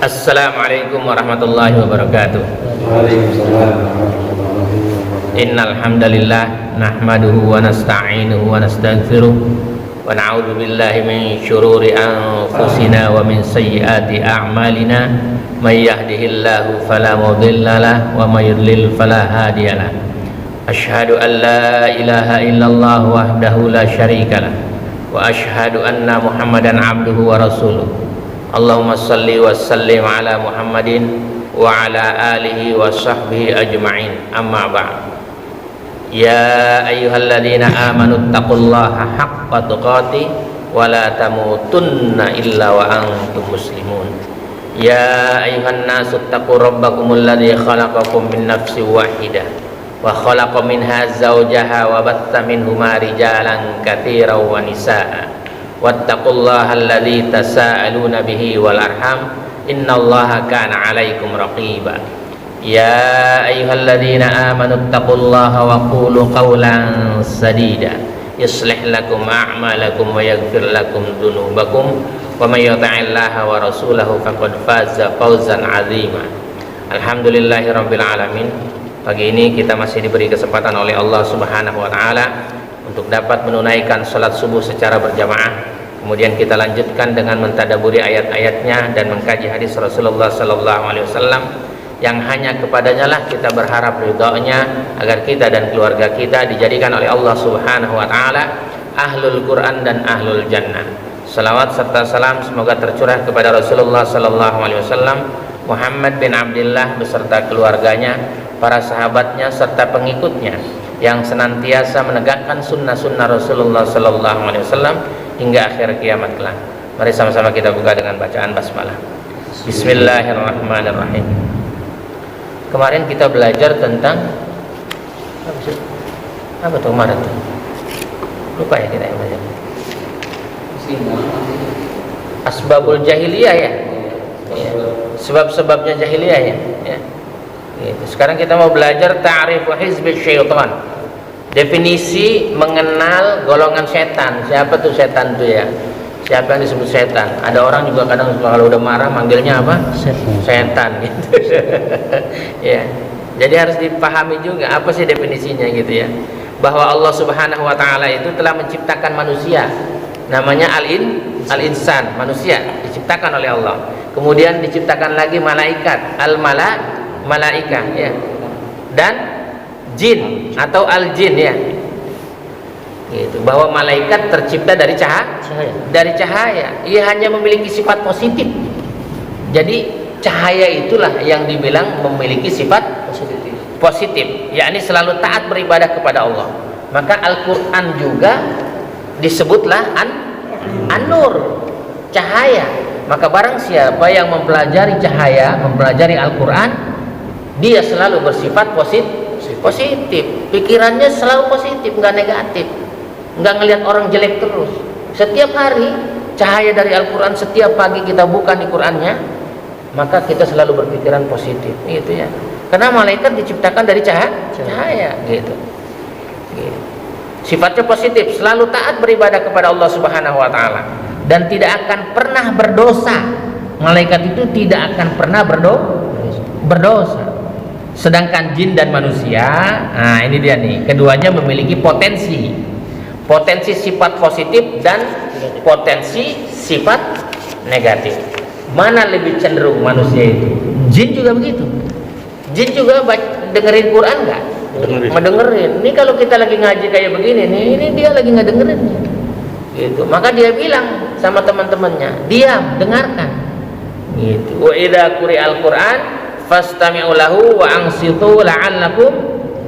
Assalamualaikum warahmatullahi wabarakatuh. Waalaikumsalam warahmatullahi wabarakatuh. Innal hamdalillah nahmaduhu wa nasta'inuhu wa nastaghfiruh wa na'udzu billahi min syururi anfusina wa min sayyiati a'malina may yahdihillahu fala mudhillalah wa may yudlil fala hadiyalah. Asyhadu an la ilaha illallah wahdahu la syarikalah wa asyhadu anna Muhammadan abduhu wa rasuluh. Allahumma salli wa sallim ala Muhammadin wa ala alihi wa sahbihi ajma'in. Amma ba'd. Ya ayyuhalladzina amanu taqullaha haqqa tuqatih wa la tamutunna illa wa antum muslimun. Ya ayyuhan nasu taqu rabbakumul ladzi khalaqakum min nafsin wahidah wa khalaqa minha zawjaha wa batta minhuma rijalan katsiran wa nisaa'a. Wattaqullaha alladzi tasaaluna bihi wal arham innallaha kana 'alaikum raqiba. Ya ayyuhalladzina amanu taqullaha wa qulu qawlan sadida yuslih lakum a'malakum wa yaghfir lakum dzunubakum wa may yuti'illaha wa rasulahu faqad faza fawzan 'azima. Alhamdulillahirabbil alamin. Pagi ini kita masih diberi kesempatan oleh Allah Subhanahu wa taala untuk dapat menunaikan salat subuh secara berjamaah. Kemudian kita lanjutkan dengan mentadaburi ayat-ayatnya dan mengkaji hadis Rasulullah sallallahu alaihi wasallam yang hanya kepadanya lah kita berharap ridhonya agar kita dan keluarga kita dijadikan oleh Allah Subhanahu wa taala ahlul Quran dan ahlul jannah. Salawat serta salam semoga tercurah kepada Rasulullah sallallahu alaihi wasallam, Muhammad bin Abdullah beserta keluarganya, para sahabatnya serta pengikutnya yang senantiasa menegakkan sunnah-sunnah Rasulullah sallallahu alaihi wasallam hingga akhir kiamat kelak. Mari sama-sama kita buka dengan bacaan basmalah. Bismillahirrahmanirrahim. Kemarin kita belajar tentang apa tuh kemarin tuh? Lupa ya kita yang belajar. Asbabul jahiliyah ya. Sebab-sebabnya jahiliyah ya. Gitu. Sekarang kita mau belajar ta'rifu hizbi syaitan. Definisi mengenal golongan setan. Siapa tuh setan tuh ya? Siapa yang disebut setan? Ada orang juga kadang kalau udah marah manggilnya apa? Setan gitu. Ya. Jadi harus dipahami juga apa sih definisinya gitu ya. Bahwa Allah Subhanahu wa taala itu telah menciptakan manusia. Namanya al-insan, manusia diciptakan oleh Allah. Kemudian diciptakan lagi malaikat, malaikah ya. Dan jin atau al-jin ya. Gitu. Bahwa malaikat tercipta dari cahaya. Ia hanya memiliki sifat positif. Jadi cahaya itulah yang dibilang memiliki sifat positif, yakni selalu taat beribadah kepada Allah. Maka Al-Qur'an juga disebutlah an-nur, cahaya. Maka barang siapa yang mempelajari cahaya, mempelajari Al-Qur'an, dia selalu bersifat positif. Pikirannya selalu positif, enggak negatif. Enggak ngelihat orang jelek terus. Setiap hari cahaya dari Al-Qur'an, setiap pagi kita buka di Qur'annya, maka kita selalu berpikiran positif, gitu ya. Karena malaikat diciptakan dari cahaya, gitu. Sifatnya positif, selalu taat beribadah kepada Allah Subhanahu wa taala dan tidak akan pernah berdosa. Malaikat itu tidak akan pernah berdosa. Sedangkan jin dan manusia, nah ini dia nih, keduanya memiliki potensi sifat positif dan potensi sifat negatif. Mana lebih cenderung manusia itu? Jin juga begitu. Jin juga dengerin Quran nggak? Mendengerin. Ini kalau kita lagi ngaji kayak begini nih, ini dia lagi nggak dengerin. Gitu. Maka dia bilang sama teman-temannya, diam, dengarkan. Gitu. Wa idza quri'al Qur'an fastami'u lahu wa ansitu la'allakum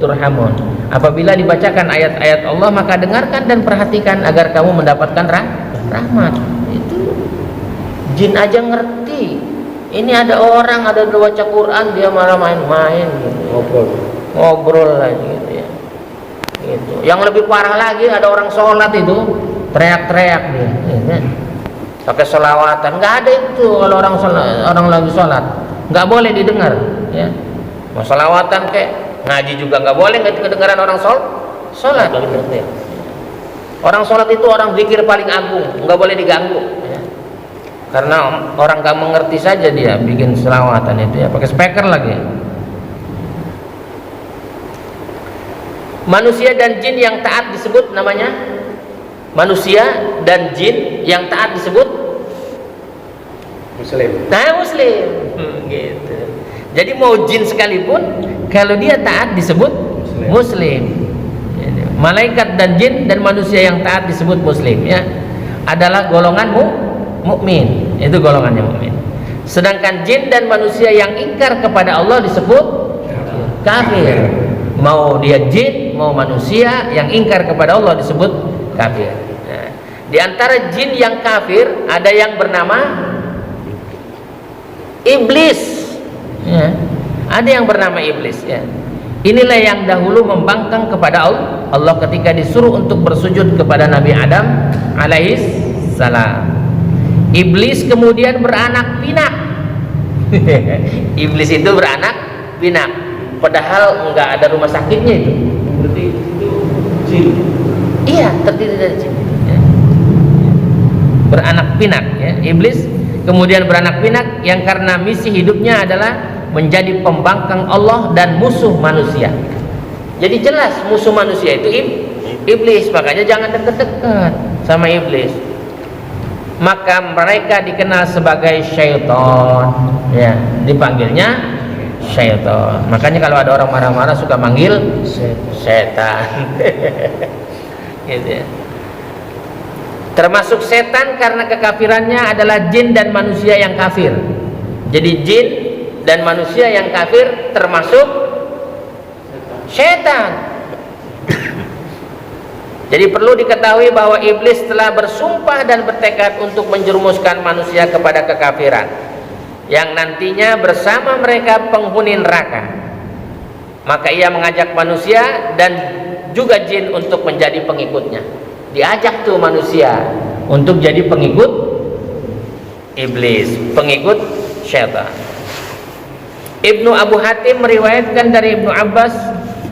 turhamun. Apabila dibacakan ayat-ayat Allah, maka dengarkan dan perhatikan agar kamu mendapatkan rahmat. Itu jin aja ngerti. Ini ada orang ada baca Quran, dia malah main-main gitu. Ngobrol lagi gitu ya. Gitu. Yang lebih parah lagi ada orang sholat itu teriak-teriak dia. Ya. Pakai sholawatan. Nggak ada itu kalau orang lagi sholat. Nggak boleh didengar ya. Mau sholawatan kayak ngaji juga nggak boleh, nggak kedengaran orang sholat. Orang sholat itu orang zikir paling agung, nggak boleh diganggu ya. Karena orang gak mengerti saja dia bikin selawatan itu ya, pakai speaker lagi. Manusia dan jin yang taat disebut namanya, manusia dan jin yang taat disebut Muslim. nah muslim. Gitu. Jadi mau jin sekalipun kalau dia taat disebut muslim. Malaikat dan jin dan manusia yang taat disebut muslim ya, adalah golongan mukmin. Itu golongannya mukmin. Sedangkan jin dan manusia yang ingkar kepada Allah disebut kafir. Mau dia jin, mau manusia yang ingkar kepada Allah disebut kafir. Nah, di antara jin yang kafir ada yang bernama iblis. Ya. Ada yang bernama iblis. Ya. Inilah yang dahulu membangkang kepada Allah ketika disuruh untuk bersujud kepada Nabi Adam alaihis salam. Iblis kemudian beranak pinak. Iblis itu beranak pinak, padahal enggak ada rumah sakitnya itu. Berarti itu jin. Iya, terdiri dari jin. Ya. Beranak pinak ya. Iblis kemudian beranak pinak yang karena misi hidupnya adalah menjadi pembangkang Allah dan musuh manusia. Jadi jelas musuh manusia itu iblis, makanya jangan dekat-dekat sama iblis. Maka mereka dikenal sebagai syaitan, ya, dipanggilnya syaitan. Makanya kalau ada orang marah-marah suka manggil setan. Gitu ya. Termasuk setan karena kekafirannya adalah jin dan manusia yang kafir. Jadi jin dan manusia yang kafir termasuk setan. Jadi perlu diketahui bahwa iblis telah bersumpah dan bertekad untuk menjerumuskan manusia kepada kekafiran yang nantinya bersama mereka penghuni neraka. Maka ia mengajak manusia dan juga jin untuk menjadi pengikutnya. Diajak tuh manusia untuk jadi pengikut iblis, pengikut syaitan. Ibnu Abu Hatim meriwayatkan dari Ibnu Abbas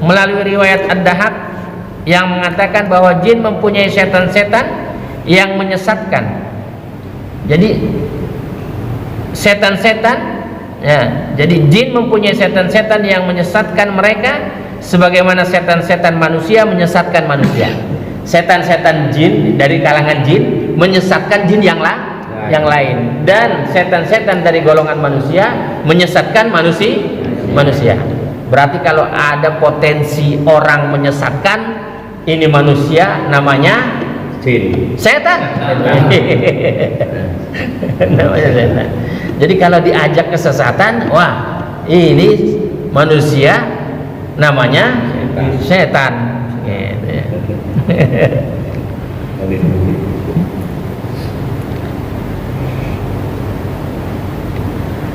melalui riwayat Ad-Dahak yang mengatakan bahwa jin mempunyai setan-setan yang menyesatkan. Jadi setan-setan ya, jadi jin mempunyai setan-setan yang menyesatkan mereka sebagaimana setan-setan manusia menyesatkan manusia. Setan-setan jin dari kalangan jin menyesatkan jin yang lain, dan setan-setan dari golongan manusia menyesatkan manusia. Berarti kalau ada potensi orang menyesatkan, ini manusia namanya Jin. setan. Namanya setan. Jadi kalau diajak kesesatan, wah ini manusia namanya setan. Gitu ya.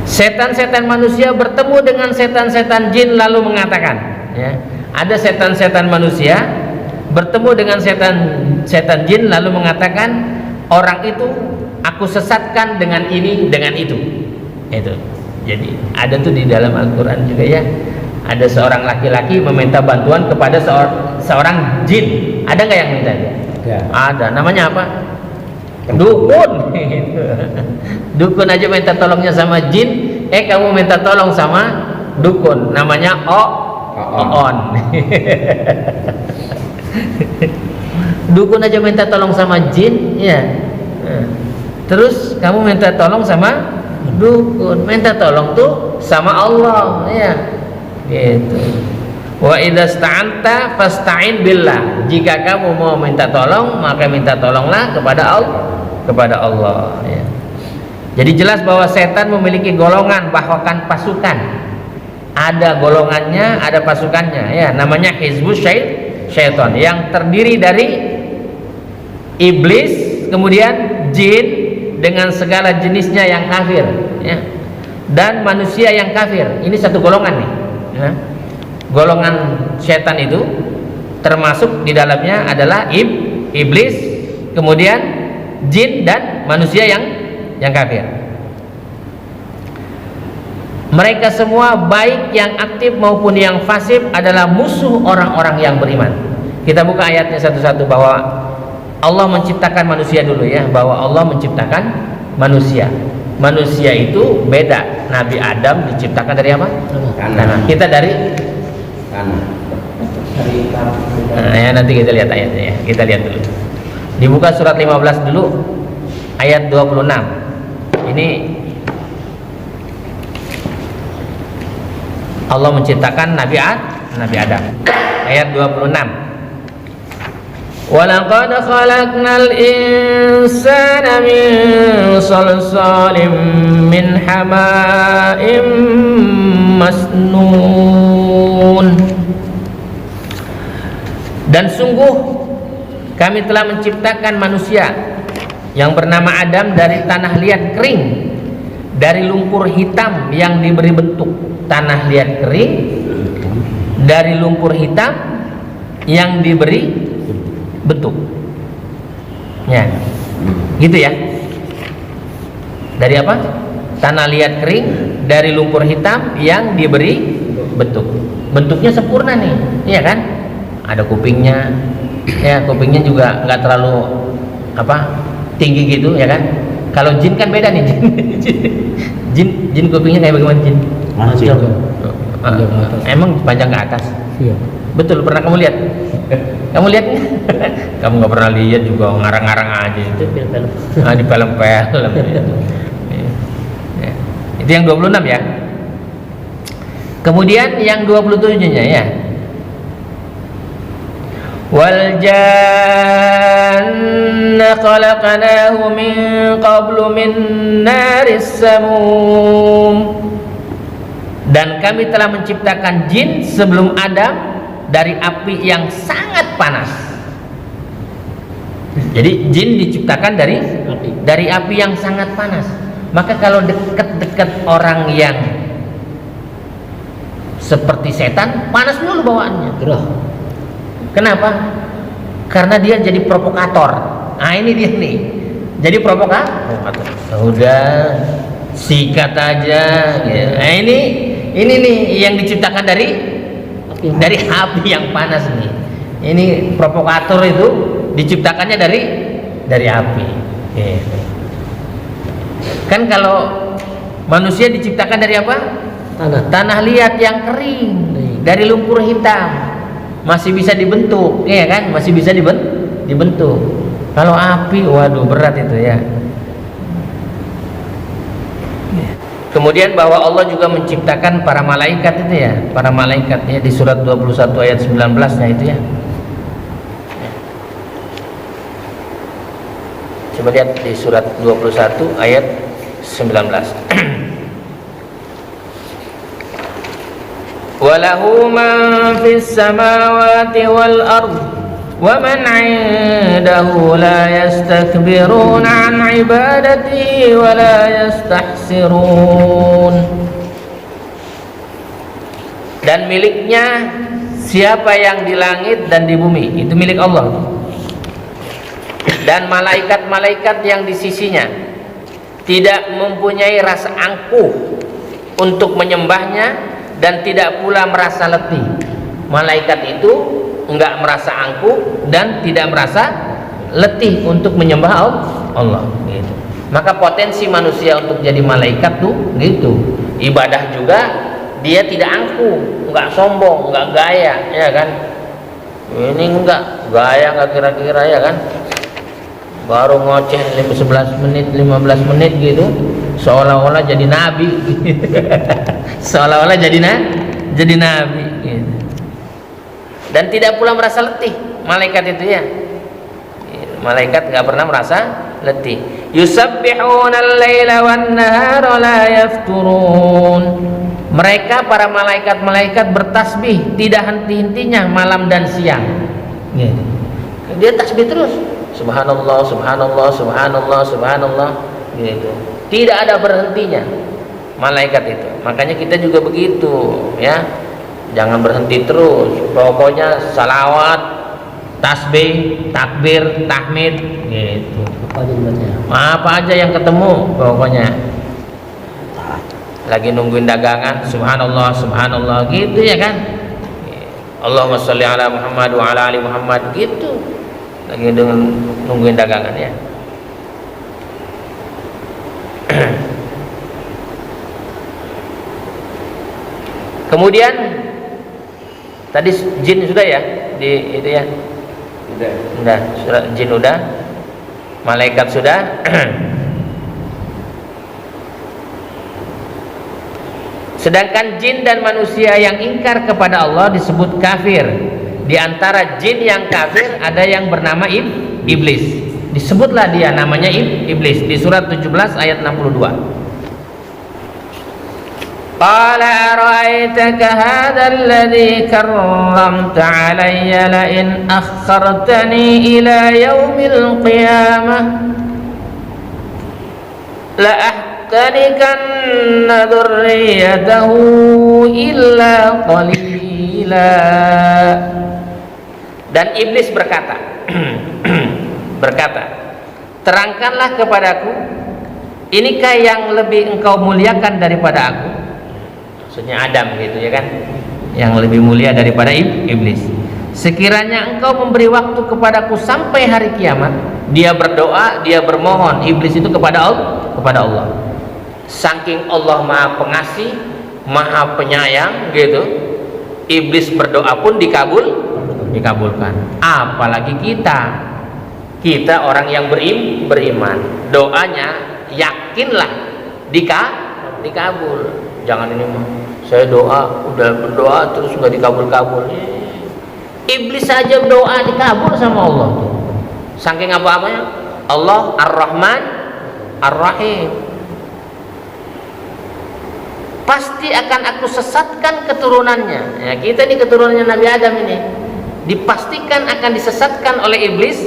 Setan-setan manusia bertemu dengan setan-setan jin lalu mengatakan, ya, ada setan-setan manusia bertemu dengan setan jin lalu mengatakan, orang itu aku sesatkan dengan ini dengan itu. Itu. Jadi ada tuh di dalam Al-Quran juga ya, ada seorang laki-laki meminta bantuan kepada seorang jin. Ada nggak yang minta? Ya. Ada. Namanya apa? Dukun. Dukun aja minta tolongnya sama jin, kamu minta tolong sama dukun, namanya Oon. Dukun aja minta tolong sama jin ya. Terus kamu minta tolong sama dukun, minta tolong tuh sama Allah ya. Gitu. Wa idza sta'anta fasta'in billah. Jika kamu mau minta tolong, maka minta tolonglah kepada Allah ya. Jadi jelas bahwa setan memiliki golongan, bahkan pasukan. Ada golongannya, ada pasukannya ya, namanya Hizbus Syaitan yang terdiri dari iblis, kemudian jin dengan segala jenisnya yang kafir ya, dan manusia yang kafir. Ini satu golongan nih ya. Golongan setan itu termasuk di dalamnya adalah iblis, kemudian jin dan manusia yang kafir. Mereka semua baik yang aktif maupun yang fasik adalah musuh orang-orang yang beriman. Kita buka ayatnya satu-satu, bahwa Allah menciptakan manusia dulu ya, bahwa Allah menciptakan manusia. Manusia itu beda. Nabi Adam diciptakan dari apa? Tanah. Kita dari Tanah. nah, ya, nanti kita lihat ayatnya ya. Kita lihat dulu. Dibuka surat 15 dulu ayat 26. Ini Allah menciptakan Nabi Adam. Ayat 26. وَلَقَدْ خَلَقْنَا الْإِنسَانَ مِنْ صَلْصَالٍ مِنْ حَمَاءٍ مَسْنُونٍ. Dan sungguh kami telah menciptakan manusia yang bernama Adam dari tanah liat kering, dari lumpur hitam yang diberi bentuk. Tanah liat kering dari lumpur hitam yang diberi bentuk. Ya. Gitu ya. Dari apa? Tanah liat kering dari lumpur hitam yang diberi bentuk. Bentuknya sempurna nih, iya kan? Ada kupingnya. Ya, kupingnya juga nggak terlalu tinggi gitu, ya kan? Kalau jin kan beda nih, jin kupingnya kayak bagaimana jin? Panjang. Emang panjang ke atas? Iya. Betul, pernah kamu lihat? Kamu lihat? Kamu nggak pernah lihat juga, ngarang-ngarang aja itu. Film. Di film-film. Ya. Itu yang 26 ya. Kemudian yang 27-nya ya. Wal janna khalaqnahu min qablu min naris samum. Dan kami telah menciptakan jin sebelum Adam dari api yang sangat panas. Jadi jin diciptakan dari api yang sangat panas. Maka kalau dekat-dekat orang yang seperti setan, panas dulu bawaannya. Gerah. Kenapa? Karena dia jadi provokator. Nah ini dia nih, jadi provokator. Udah sikat aja. Ya. Nah ini nih yang diciptakan dari api yang panas nih. Ini provokator itu diciptakannya dari api. Gitu. Kan kalau manusia diciptakan dari apa? Tanah liat yang kering, dari lumpur hitam. Masih bisa dibentuk, ya kan? Masih bisa dibentuk. Kalau api, waduh berat itu ya. Kemudian bahwa Allah juga menciptakan para malaikat itu ya, para malaikat ya di surat 21 ayat 19-nya itu ya. Coba lihat di surat 21 ayat 19. Walahu man fis samawati wal ard wa man 'indahu la yastakbiruna 'an 'ibadatihi wa la yastahsirun. Dan miliknya siapa yang di langit dan di bumi, itu milik Allah. Dan malaikat-malaikat yang di sisinya tidak mempunyai rasa angkuh untuk menyembahnya dan tidak pula merasa letih. Malaikat itu enggak merasa angkuh dan tidak merasa letih untuk menyembah Allah gitu. Maka potensi manusia untuk jadi malaikat tuh gitu. Ibadah juga dia tidak angkuh, enggak sombong, enggak gaya, ya kan? Ini enggak gaya, enggak kira-kira, ya kan? Baru ngoceh 11 menit, 15 menit gitu, seolah-olah jadi nabi. Seolah-olah jadi nabi gitu. Dan tidak pula merasa letih malaikat itu ya. Malaikat nggak pernah merasa letih. Yusabbihuna al-laila wan-nahara la yafturun. Mereka para malaikat-malaikat bertasbih tidak henti-hentinya malam dan siang gitu. Dia tasbih terus, subhanallah, subhanallah, subhanallah, subhanallah gitu. Tidak ada berhentinya malaikat itu. Makanya kita juga begitu ya. Jangan berhenti terus. Pokoknya salawat, tasbih, takbir, tahmid gitu. Apa aja yang ketemu pokoknya. Lagi nungguin dagangan, subhanallah, subhanallah gitu ya kan. Allahumma sholli ala Muhammad wa ala ali Muhammad gitu. Lagi nungguin dagangan ya. Kemudian tadi jin sudah ya, di itu ya. Sudah, jin sudah, malaikat sudah. Sedangkan jin dan manusia yang ingkar kepada Allah disebut kafir. Di antara jin yang kafir ada yang bernama iblis. Disebutlah dia namanya iblis di surat 17 ayat 62. Qala ara'aitaka hadzal ladzi karramta 'alayya la in akhartani ila yaumil qiyamah la ahtanikanna dzurriyyatahu illa qalila. Dan iblis berkata terangkanlah kepadaku, inikah yang lebih engkau muliakan daripada aku? Maksudnya Adam gitu ya kan, yang lebih mulia daripada iblis. Sekiranya engkau memberi waktu kepadaku sampai hari kiamat. Dia berdoa, dia bermohon iblis itu kepada Allah. Saking Allah Maha Pengasih, Maha Penyayang gitu, iblis berdoa pun dikabulkan. Apalagi kita orang yang beriman, doanya yakinlah dikabul. Jangan ini mah saya doa udah berdoa terus nggak dikabul. Iblis saja doa dikabul sama Allah. Saking apa-apanya Allah Ar-Rahman Ar-Rahim. Pasti akan aku sesatkan keturunannya. Ya, kita ini keturunannya Nabi Adam ini. Dipastikan akan disesatkan oleh iblis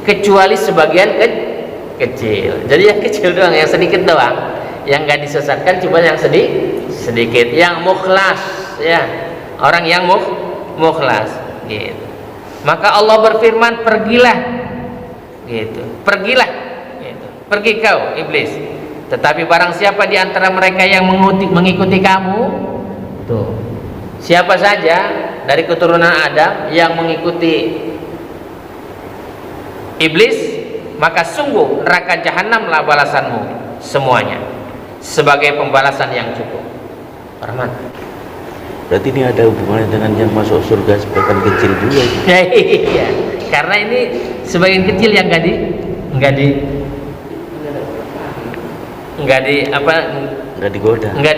kecuali sebagian kecil. Jadi yang kecil doang, yang sedikit doang. Yang enggak disesatkan cuma yang sedikit, yang mukhlas ya. Orang yang mukhlas gitu. Maka Allah berfirman, pergilah gitu. Pergilah gitu. Pergi kau iblis. Tetapi barang siapa di antara mereka yang mengikuti kamu, tuh, siapa saja dari keturunan Adam yang mengikuti iblis, maka sungguh neraka jahanamlah balasanmu semuanya, sebagai pembalasan yang cukup. Rahman. Berarti ini ada hubungannya dengan yang masuk surga sebagian kecil juga. Iya, karena ini sebagian kecil yang enggak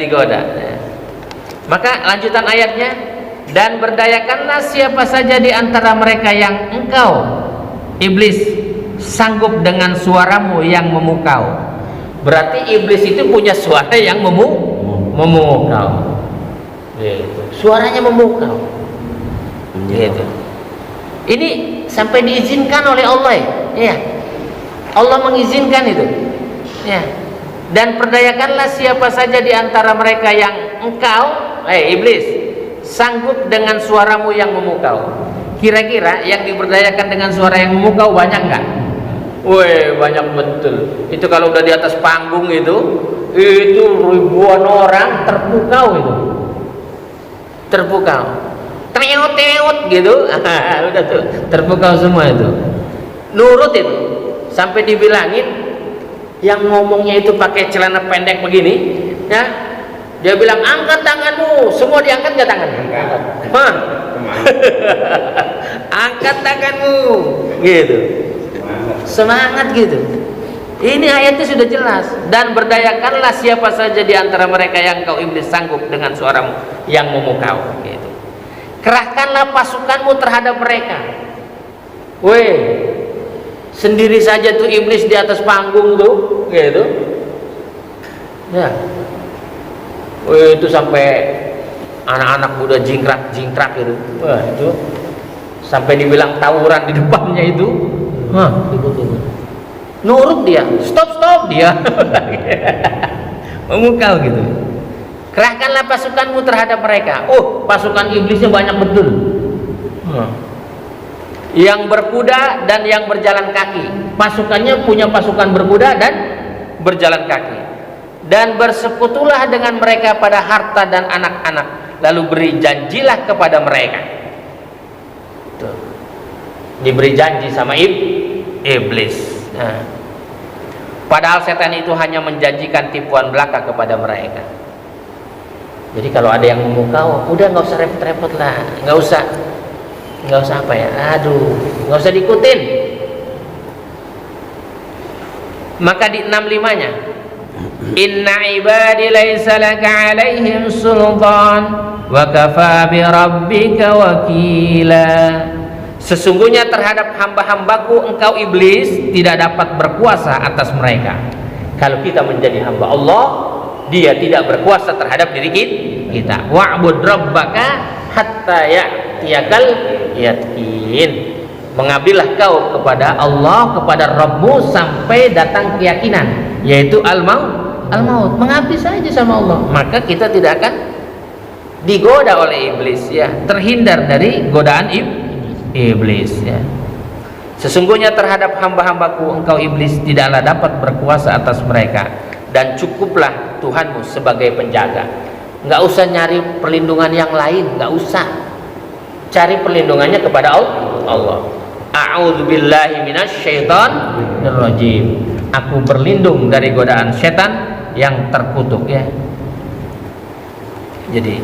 digoda. Maka lanjutan ayatnya, dan berdayakanlah siapa saja di antara mereka yang engkau iblis sanggup dengan suaramu yang memukau. Berarti iblis itu punya suara yang memukau. Gitu. Suaranya memukau. Gitu. Ini sampai diizinkan oleh Allah ya. Allah mengizinkan itu. Ya. Dan perdayakanlah siapa saja di antara mereka yang engkau, iblis, sanggup dengan suaramu yang memukau. Kira-kira yang diberdayakan dengan suara yang memukau banyak nggak? Weh, banyak betul. Itu kalau udah di atas panggung itu ribuan orang terpukau itu. Terpukau. Teot gitu. Udah tuh, terpukau semua itu. Nurut itu. Sampai dibilangin yang ngomongnya itu pakai celana pendek begini, ya, dia bilang angkat tanganmu, semua diangkat nggak tangannya? Angkat. Angkat tanganmu, gitu. Semangat gitu. Ini ayatnya sudah jelas. Dan berdayakanlah siapa saja di antara mereka yang kau iblis sanggup dengan suaramu yang memukau, gitu. Kerahkanlah pasukanmu terhadap mereka. Weh. Sendiri saja tuh iblis di atas panggung tuh, gitu. Ya. Itu sampai anak-anak muda jingkrak gitu. Wah, itu sampai dibilang tawuran di depannya itu. Nurut dia, stop dia. Memukau gitu. Kerahkanlah pasukanmu terhadap mereka. Oh, pasukan iblisnya banyak betul. Yang berkuda dan yang berjalan kaki. Pasukannya punya pasukan berkuda dan berjalan kaki. Dan bersekutulah dengan mereka pada harta dan anak-anak, lalu beri janjilah kepada mereka. Tuh. Diberi janji sama iblis. Nah. Padahal setan itu hanya menjanjikan tipuan belaka kepada mereka. Jadi kalau ada yang memukau, udah nggak usah repot-repot lah, nggak usah apa ya, aduh, nggak usah diikutin. Maka di 65-nya, inna ibadi laisa laka alaihim sultan wa kafa bi rabbika wakila. Sesungguhnya terhadap hamba-hambaku engkau iblis tidak dapat berkuasa atas mereka. Kalau kita menjadi hamba Allah, dia tidak berkuasa terhadap diri kita. Wa'bud rabbaka hatta ya'tiyakal yakin. Mengabdilah kau kepada Allah, kepada Rabbmu sampai datang keyakinan, yaitu al-maut. Mengabdi saja sama Allah, maka kita tidak akan digoda oleh iblis, ya, terhindar dari godaan iblis, ya. Sesungguhnya terhadap hamba-hambaku engkau iblis tidaklah dapat berkuasa atas mereka, dan cukuplah Tuhanmu sebagai penjaga. Nggak usah nyari perlindungan yang lain, nggak usah. Cari perlindungannya kepada Allah. A'udzubillahi minasyaitonir rajim. Aku berlindung dari godaan setan yang terkutuk, ya. Jadi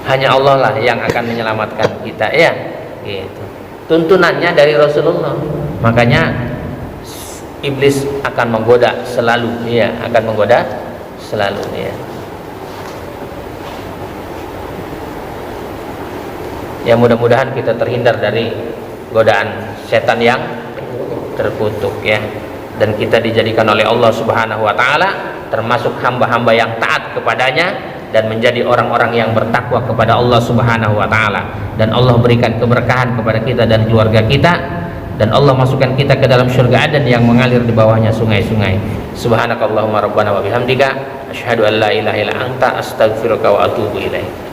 hanya Allah lah yang akan menyelamatkan kita, ya. Gitu. Tuntunannya dari Rasulullah. Makanya iblis akan menggoda selalu, ya, akan menggoda selalu, ya. Ya, mudah-mudahan kita terhindar dari godaan setan yang terkutuk, ya, dan kita dijadikan oleh Allah Subhanahu wa taala termasuk hamba-hamba yang taat kepadanya dan menjadi orang-orang yang bertakwa kepada Allah Subhanahu wa taala, dan Allah berikan keberkahan kepada kita dan keluarga kita, dan Allah masukkan kita ke dalam surga Aden yang mengalir di bawahnya sungai-sungai. Subhanakallahumma rabbana wa bihamdika asyhadu an la ilaha illa anta astaghfiruka wa atubu ilaik.